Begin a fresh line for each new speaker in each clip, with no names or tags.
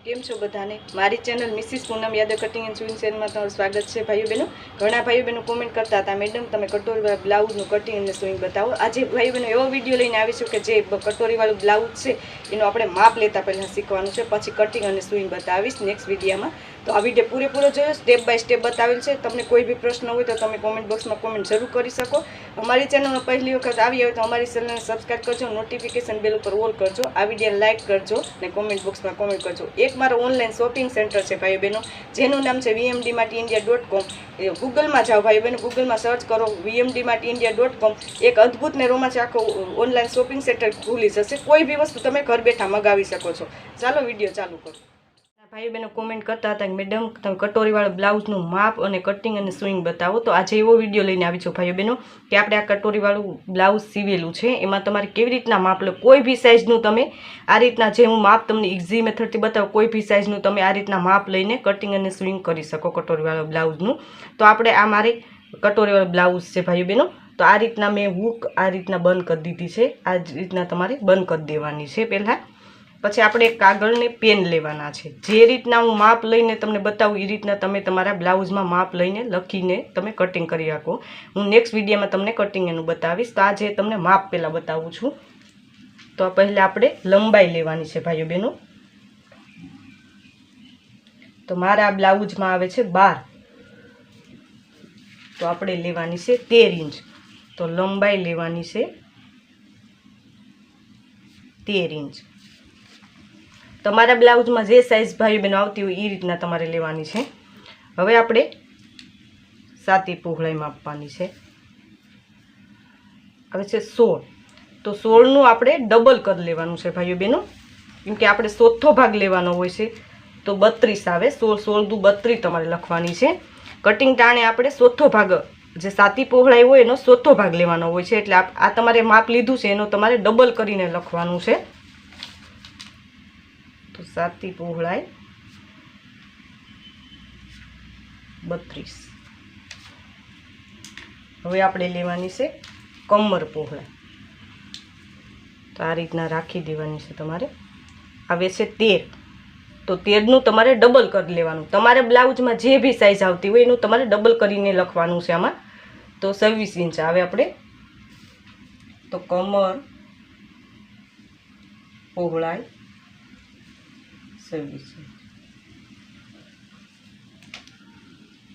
કેમ છો બધાને મારી channel Mrs Poonam Yadav cutting and sewing ચેનલમાં તમારું સ્વાગત છે ભાઈઓ બહેનો। ઘણા ભાઈઓ બહેનો કોમેન્ટ કરતા હતા મેડમ તમે કટોરી બ્લાઉઝનું કટિંગ અને સ્વિંગ બતાવો। આજે ભાઈઓ બહેનો એવો વિડીયો લઈને આવીશું કે જે કટોરીવાળું બ્લાઉઝ છે એનું આપણે માપ લેતા પહેલાં શીખવાનું છે, પછી કટિંગ અને સ્વિંગ બતાવીશ નેક્સ્ટ વિડીયોમાં। તો આ વિડીયો પૂરેપૂરો જોયો, સ્ટેપ બાય સ્ટેપ બતાવેલ છે। તમને કોઈ બી પ્રશ્ન હોય તો તમે કોમેન્ટ બોક્સમાં કોમેન્ટ જરૂર કરી શકો। અમારી ચેનલમાં પહેલી વખત આવી હોય તો અમારી ચેનલને સબસ્ક્રાઈબ કરજો, નોટિફિકેશન બેલ ઉપર ઓલ કરજો, આ વિડીયો લાઇક કરજો અને કોમેન્ટ બોક્સમાં કોમેન્ટ કરજો। એક મારો ઓનલાઈન શોપિંગ સેન્ટર છે ભાઈઓ બહેનો, જેનું નામ છે vmdmartindia.com। ગૂગલમાં જાઓ ભાઈઓ બહેનો, ગૂગલમાં સર્ચ કરો vmdmartindia.com। એક અદ્ભુત ને રોમાંચ આખો ઓનલાઈન શોપિંગ સેન્ટર ખુલી જશે, કોઈ બી વસ્તુ તમે ઘર બેઠા મંગાવી શકો છો। ચાલો વિડીયો ચાલુ કરો। ભાઈ બહેનો કોમેન્ટ કરતા હતા કે મેડમ તમે કટોરીવાળા બ્લાઉઝનું માપ અને કટિંગ અને સ્વિંગ બતાવો। તો આજે એવો વિડીયો લઈને આવી છું ભાઈઓ બહેનો કે આપણે આ કટોરીવાળું બ્લાઉઝ સીવેલું છે, એમાં તમારે કેવી રીતના માપ લો, કોઈ બી સાઇઝનું તમે આ રીતના જે હું માપ તમને ઇઝી મેથડથી બતાવું, કોઈ બી સાઇઝનું તમે આ રીતના માપ લઈને કટિંગ અને સ્વિંગ કરી શકો કટોરીવાળા બ્લાઉઝનું। તો આપણે આ મારે કટોરીવાળા બ્લાઉઝ છે ભાઈઓ બહેનો, તો આ રીતના મેં હૂક આ રીતના બંધ કરી દીધી છે, આ રીતના તમારે બંધ કરી દેવાની છે પહેલાં। પછી આપણે કાગળને પેન લેવાના છે, જે રીતના હું માપ લઈને તમને બતાવું એ રીતના તમે તમારા બ્લાઉઝમાં માપ લઈને લખીને તમે કટિંગ કરી શકો। હું નેક્સ્ટ વિડીયોમાં તમને કટિંગ એનું બતાવીશ। તો આ જે તમને માપ પહેલાં બતાવું છું। તો પહેલાં આપણે લંબાઈ લેવાની છે ભાઈઓ બહેનો। તો મારા બ્લાઉઝમાં આવે છે 12, તો આપણે લેવાની છે 13 ઇંચ। તો લંબાઈ લેવાની છે 13 ઇંચ। તમારા બ્લાઉઝમાં જે સાઇઝ ભાઈ બહેનો આવતી હોય એ રીતના તમારે લેવાની છે। હવે આપણે સાતી પહોળાઈ માપવાની છે, હવે છે 16। તો 16નું આપણે ડબલ કરી લેવાનું છે ભાઈઓ બહેનો, કેમ કે આપણે ચોથો ભાગ લેવાનો હોય છે, તો 32 આવે, 16 દુ 32 તમારે લખવાની છે। કટિંગ ટાણે આપણે ચોથો ભાગ, જે સાતી પહોળાઈ હોય એનો ચોથો ભાગ લેવાનો હોય છે, એટલે આ તમારે માપ લીધું છે એનો તમારે ડબલ કરીને લખવાનું છે। તો સાતી પહોળાઈ 32। હવે આપણે લેવાની છે કમર પહોળાઈ, તો આ રીતના રાખી દેવાની છે તમારે। આવે છે 13, તો 13નું તમારે ડબલ કરી લેવાનું। તમારે બ્લાઉઝમાં જે બી સાઇઝ આવતી હોય એનું તમારે ડબલ કરીને લખવાનું છે આમાં। તો 26 ઇંચ આવે આપણે, તો કમર પહોળાઈ 26 ઇંચ।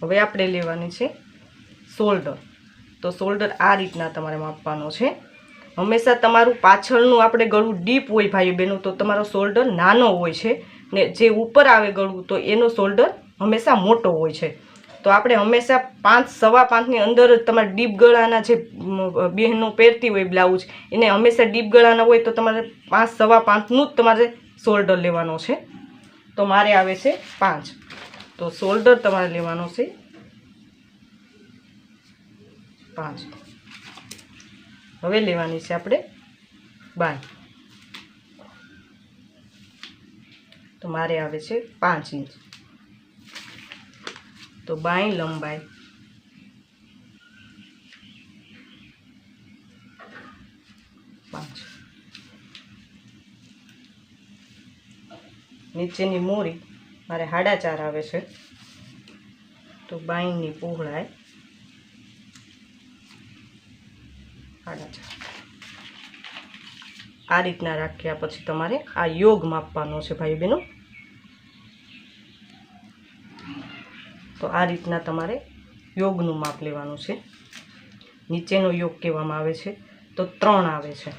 હવે આપણે લેવાની છે શોલ્ડર, તો શોલ્ડર આ રીતના તમારે માપવાનો છે। હંમેશા તમારું પાછળનું આપણે ગળું ડીપ હોય ભાઈ બહેનો, તો તમારો શોલ્ડર નાનો હોય છે, ને જે ઉપર આવે ગળું તો એનો શોલ્ડર હંમેશા મોટો હોય છે। તો આપણે હંમેશા 5 સવા 5ની અંદર જ તમારે ડીપ ગળાના જે બહેનો પહેરતી હોય બ્લાઉઝ, એને હંમેશા ડીપ ગળાના હોય તો તમારે 5 સવા 5નું જ તમારે શોલ્ડર લેવાનો છે। તો મારે આવે છે 5, તો શોલ્ડર તમારે લેવાનો છે 5। હવે લેવાની છે આપણે બાય, તો મારે આવે છે 5 ઇંચ। તો બાય લંબાઈ 5। નીચેની મોરી મારે 4.5 આવે છે, તો બાયની પહોળાઈ 4.5। આ રીતના રાખ્યા પછી તમારે આ યોગ માપવાનો છે ભાઈ બહેનો। તો આ રીતના તમારે યોગનું માપ લેવાનું છે। નીચેનો યોગ કહેવામાં આવે છે, તો 3 આવે છે।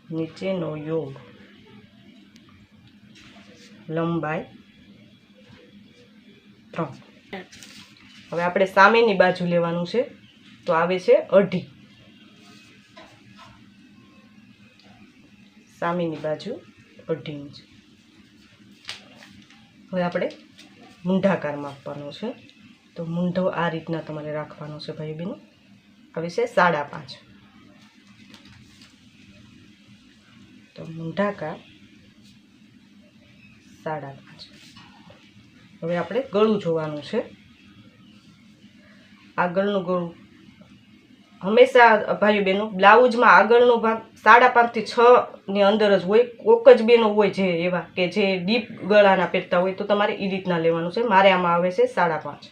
નીચેનો યોગ લંબાઈ 3। હવે આપણે સામેની બાજુ લેવાનું છે, તો આવે છે 2.5, સામેની બાજુ 2.5 ઇંચ। હવે આપણે મૂંઢાકાર માપવાનો છે, તો મૂંઢો આ રીતના તમારે રાખવાનો છે ભાઈ બહેનો। આવે છે 5.5, તો મૂંઢાકાર 5.5। હવે આપણે ગળું જોવાનું છે। આગળનું ગળું હંમેશા ભાઈઓ બહેનો બ્લાઉઝમાં આગળનો ભાગ 5.5 થી 6 ની અંદર જ હોય. કોક જ બેનો હોય જે એવા કે જે ડીપ ગળાના પહેરતા હોય તો તમારે એ રીતના લેવાનું છે. મારે આમાં આવે છે 5.5.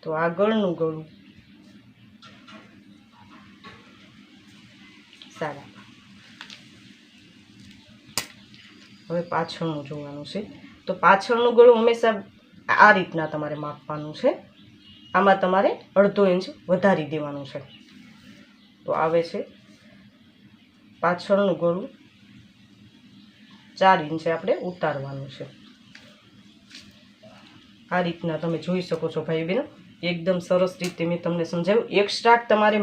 તો આગળનું ગળું 5.5. હવે પાછળનું જોવાનું છે. તો પાછળનું ગળું હંમેશા આ રીતના તમારે માપવાનું છે. આમાં તમારે 1/2 ઇંચ વધારી દેવાનું છે. તો આવે છે પાછળનું ગળું 4 ઇંચે આપણે ઉતારવાનું છે. આ રીતના તમે જોઈ શકો છો ભાઈ બહેનો. એકદમ સરસ રીતે મેં તમને સમજાવ્યું. એક્સ્ટ્રા તમારે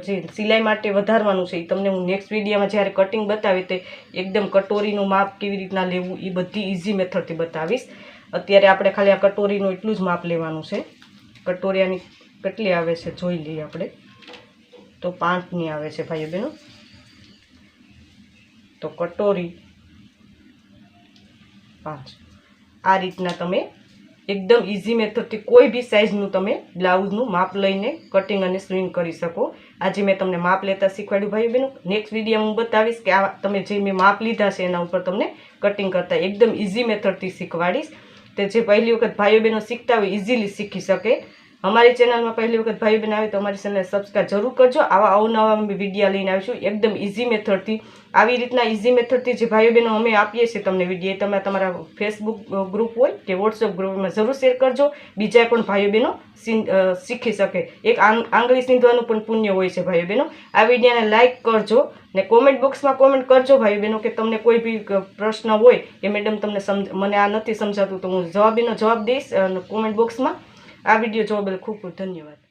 જે સિલાઈ માટે વધારવાનું છે એ તમને હું નેક્સ્ટ વિડીયોમાં જ્યારે કટિંગ બતાવી તે એકદમ કટોરીનું માપ કેવી રીતના લેવું એ બધી ઇઝી મેથડથી બતાવીશ. અત્યારે આપણે ખાલી આ કટોરીનું એટલું જ માપ લેવાનું છે. કટોરિયાની કેટલી આવે છે જોઈ લઈએ આપણે. તો 5ની આવે છે ભાઈઓ બહેનો. તો કટોરી 5. આ રીતના તમે એકદમ ઇઝી મેથડથી કોઈ બી સાઇઝનું તમે બ્લાઉઝનું માપ લઈને કટિંગ અને સ્વિંગ કરી શકો. આજે મેં તમને માપ લેતા શીખવાડ્યું ભાઈઓ બહેનો. નેક્સ્ટ વિડીયોમાં હું બતાવીશ કે આ તમે જે મેં માપ લીધા છે એના ઉપર તમને કટિંગ કરતા એકદમ ઇઝી મેથડથી શીખવાડીશ. તે જે પહેલી વખત ભાઈઓ બહેનો શીખતા હોય ઇઝીલી શીખી શકે. અમારી ચેનલમાં પહેલી વખત ભાઈઓ બહેન આવે તો અમારી ચેનલને સબસ્ક્રાઈબ જરૂર કરજો. આવા અવનવા વિડીયો લઈને આવીશું એકદમ ઇઝી મેથડથી. આવી રીતના ઇઝી મેથડથી જે ભાઈઓ બહેનો અમે આપીએ છીએ તમને વિડીયો તમે તમારા ફેસબુક ગ્રુપ હોય કે વોટ્સઅપ ગ્રુપમાં જરૂર શેર કરજો. બીજા પણ ભાઈઓ બહેનો શીખી શકે. એક આંગળી સીંધવાનું પણ પુણ્ય હોય છે ભાઈઓ બહેનો. આ વિડીયોને લાઇક કરજો ને કોમેન્ટ બોક્સમાં કોમેન્ટ કરજો ભાઈઓ બહેનો કે તમને કોઈ બી પ્રશ્ન હોય કે મેડમ તમને મને આ નથી સમજાતું તો હું જવાબ દઈશ કોમેન્ટ બોક્સમાં. આ વિડીયો જોવા બદલ ખૂબ ખૂબ ધન્યવાદ.